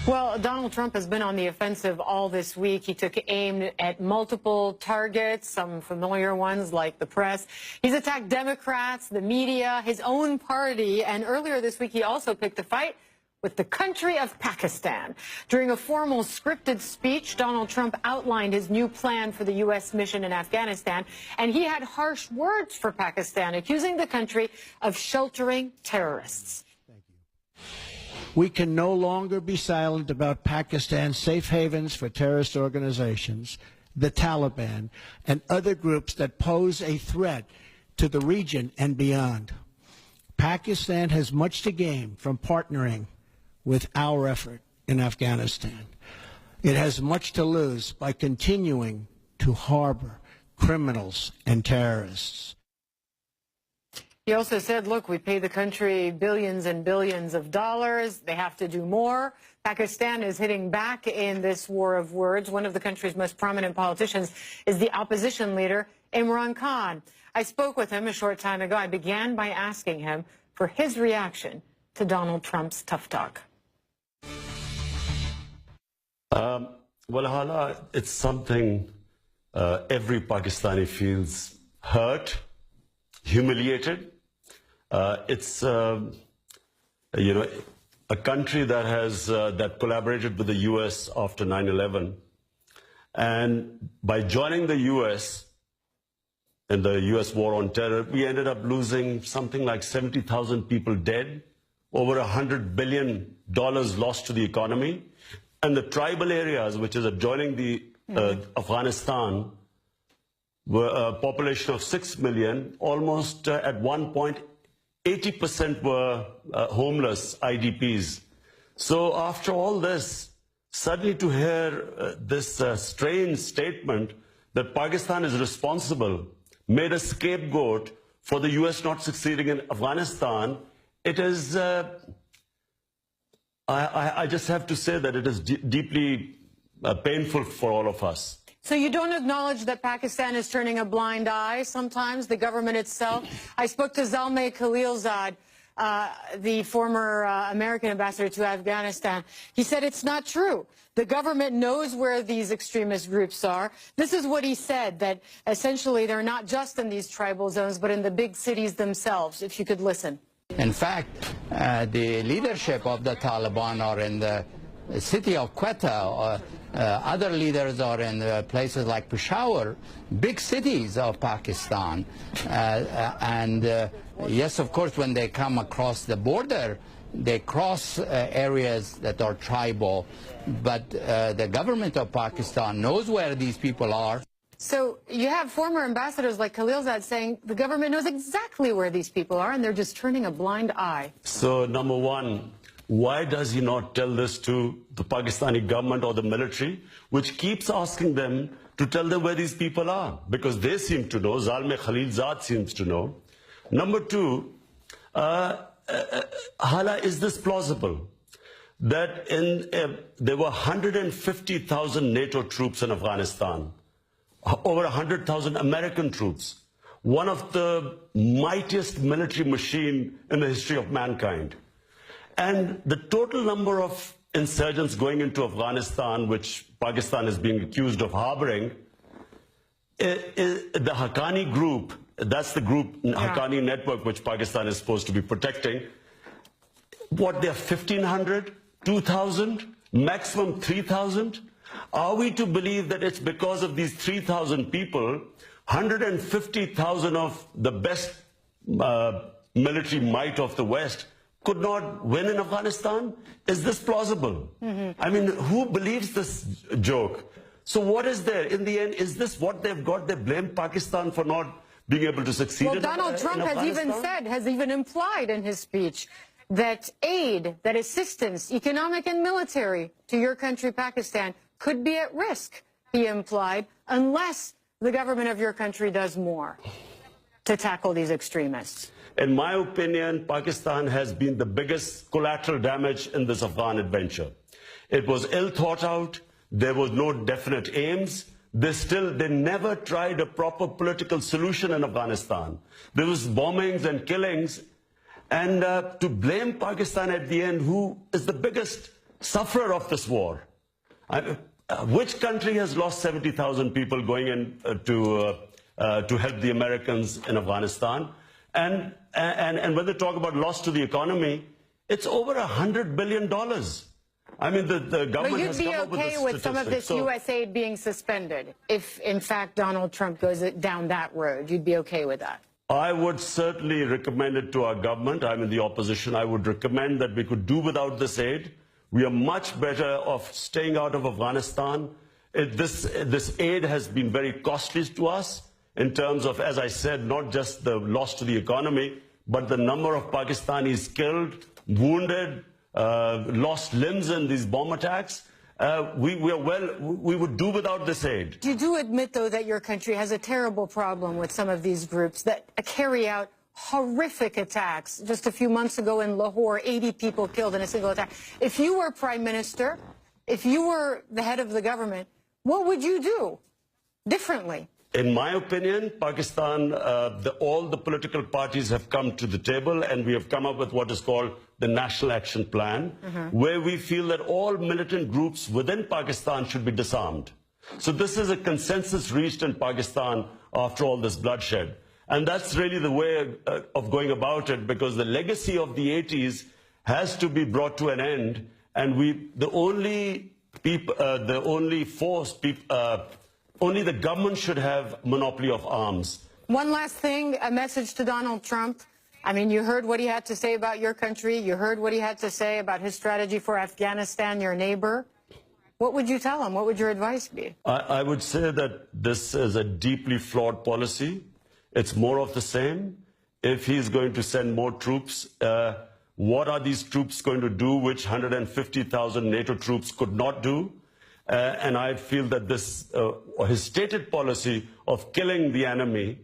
Well, Donald Trump has been on the offensive all this week. He took aim at multiple targets, some familiar ones like the press. He's attacked Democrats, the media, his own party, and earlier this week he also picked a fight with the country of Pakistan. During a formal scripted speech, Donald Trump outlined his new plan for the U.S. mission in Afghanistan, and he had harsh words for Pakistan, accusing the country of sheltering terrorists. We can no longer be silent about Pakistan's safe havens for terrorist organizations, the Taliban, and other groups that pose a threat to the region and beyond. Pakistan has much to gain from partnering with our effort in Afghanistan. It has much to lose by continuing to harbor criminals and terrorists. He also said, look, we pay the country billions and billions of dollars. They have to do more. Pakistan is hitting back in this war of words. One of the country's most prominent politicians is the opposition leader, Imran Khan. I spoke with him a short time ago. I began by asking him for his reaction to Donald Trump's tough talk. Well, Hala, it's something every Pakistani feels hurt, humiliated. It's a country that has that collaborated with the U.S. after 9/11, and by joining the U.S. in the U.S. war on terror, we ended up losing something like 70,000 people dead, over $100 billion lost to the economy, and the tribal areas, which is adjoining the Afghanistan, were a population of 6 million, almost at one point 80% were homeless IDPs. So after all this, suddenly to hear this strange statement that Pakistan is responsible, made a scapegoat for the US not succeeding in Afghanistan, it is, I just have to say that it is deeply painful for all of us. So you don't acknowledge that Pakistan is turning a blind eye sometimes, the government itself? I spoke to Zalmay Khalilzad, the former American ambassador to Afghanistan. He said it's not true. The government knows where these extremist groups are. This is what he said, that essentially they're not just in these tribal zones, but in the big cities themselves, if you could listen. In fact, the leadership of the Taliban are in the city of Quetta. Other leaders are in places like Peshawar, big cities of Pakistan. Yes, of course, when they come across the border, they cross areas that are tribal. But the government of Pakistan knows where these people are. So you have former ambassadors like Khalilzad saying the government knows exactly where these people are and they're just turning a blind eye. So, number one, why does he not tell this to the Pakistani government or the military, which keeps asking them to tell them where these people are? Because they seem to know, Zalmay Khalilzad seems to know. Number two, Hala, is this plausible? That there were 150,000 NATO troops in Afghanistan, over 100,000 American troops, one of the mightiest military machine in the history of mankind. And the total number of insurgents going into Afghanistan, which Pakistan is being accused of harboring, the Haqqani group, that's the group, Haqqani network, which Pakistan is supposed to be protecting, what, they're 1,500, 2,000, maximum 3,000? Are we to believe that it's because of these 3,000 people, 150,000 of the best military might of the West could not win in Afghanistan? Is this plausible? I mean, who believes this joke? So what is there? In the end, is this what they've got? They blame Pakistan for not being able to succeed in Afghanistan? Well, Donald Trump has even said, has even implied in his speech that aid, that assistance, economic and military, to your country, Pakistan, could be at risk, he implied, unless the government of your country does more to tackle these extremists. In my opinion, Pakistan has been the biggest collateral damage in this Afghan adventure. It was ill thought out. There was no definite aims. They never tried a proper political solution in Afghanistan. There was bombings and killings. And to blame Pakistan at the end, who is the biggest sufferer of this war. Which country has lost 70,000 people going in to help the Americans in Afghanistan? And when they talk about loss to the economy, it's over $100 billion. I mean, the government has come up with this statistic. But you'd be okay with some of this U.S. aid being suspended if, in fact, Donald Trump goes down that road? You'd be okay with that? I would certainly recommend it to our government. I'm in the opposition. I would recommend that we could do without this aid. We are much better off staying out of Afghanistan. This aid has been very costly to us in terms of, as I said, not just the loss to the economy, but the number of Pakistanis killed, wounded, lost limbs in these bomb attacks. We would do without this aid. You do admit, though, that your country has a terrible problem with some of these groups that carry out horrific attacks. Just a few months ago in Lahore, 80 people killed in a single attack. If you were prime minister, if you were the head of the government, what would you do differently? In my opinion, Pakistan, all the political parties have come to the table and we have come up with what is called the National Action Plan, where we feel that all militant groups within Pakistan should be disarmed. So this is a consensus reached in Pakistan after all this bloodshed. And that's really the way of going about it, because the legacy of the 80s has to be brought to an end. And only the government should have monopoly of arms. One last thing, a message to Donald Trump. I mean, you heard what he had to say about your country. You heard what he had to say about his strategy for Afghanistan, your neighbor. What would you tell him? What would your advice be? I would say that this is a deeply flawed policy. It's more of the same. If he's going to send more troops, what are these troops going to do which 150,000 NATO troops could not do? And I feel that his stated policy of killing the enemy,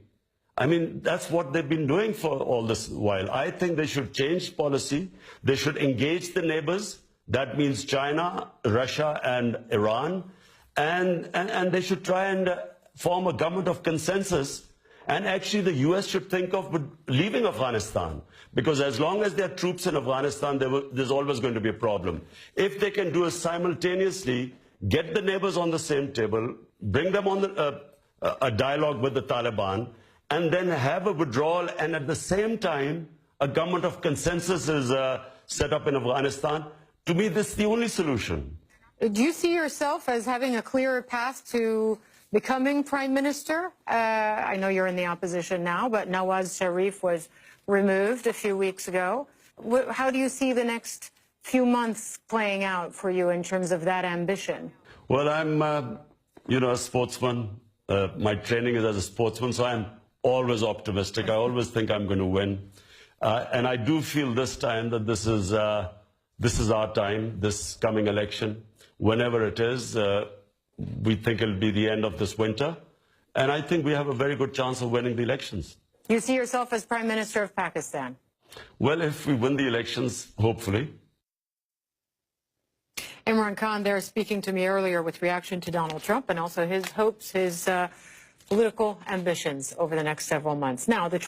I mean, that's what they've been doing for all this while. I think they should change policy. They should engage the neighbors. That means China, Russia, and Iran. And they should try and form a government of consensus. And actually, the U.S. should think of leaving Afghanistan. Because as long as there are troops in Afghanistan, there's always going to be a problem. If they can do it simultaneously, get the neighbors on the same table, bring them on a dialogue with the Taliban, and then have a withdrawal, and at the same time, a government of consensus is set up in Afghanistan. To me, this is the only solution. Do you see yourself as having a clearer path to becoming prime minister? I know you're in the opposition now, but Nawaz Sharif was removed a few weeks ago. How do you see the next few months playing out for you in terms of that ambition? Well, I'm, a sportsman. My training is as a sportsman, so I'm always optimistic. I always think I'm going to win. And I do feel this time that this is our time, this coming election. Whenever it is, we think it'll be the end of this winter. And I think we have a very good chance of winning the elections. You see yourself as Prime Minister of Pakistan? Well, if we win the elections, hopefully. Imran Khan there speaking to me earlier with reaction to Donald Trump and also his hopes, his political ambitions over the next several months. Now, the